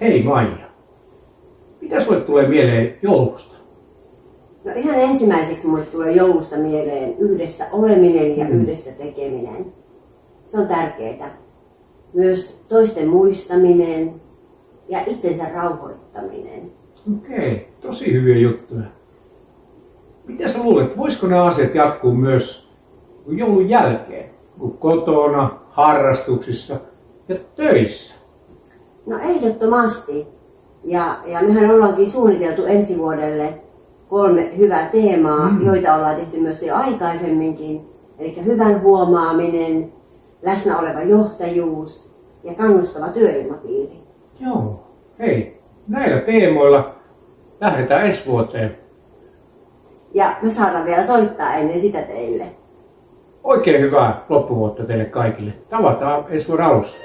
Hei Maija, mitä sulle tulee mieleen joulusta? No ihan ensimmäiseksi mulle tulee joulusta mieleen yhdessä oleminen ja yhdessä tekeminen. Se on tärkeää. Myös toisten muistaminen ja itsensä rauhoittaminen. Okei, tosi hyviä juttuja. Mitä sä luulet, voisiko nämä asiat jatkuu myös joulun jälkeen? Kotona, harrastuksissa ja töissä? No ehdottomasti. Ja mehän ollaankin suunniteltu ensi vuodelle 3 hyvää teemaa, joita ollaan tehty myös jo aikaisemminkin. Eli hyvän huomaaminen, läsnä oleva johtajuus ja kannustava työilmapiiri. Joo, hei, näillä teemoilla lähdetään ensi vuoteen. Ja me saadaan vielä soittaa ennen sitä teille. Oikein hyvää loppuvuotta teille kaikille. Tavataan ensi vuoden alussa.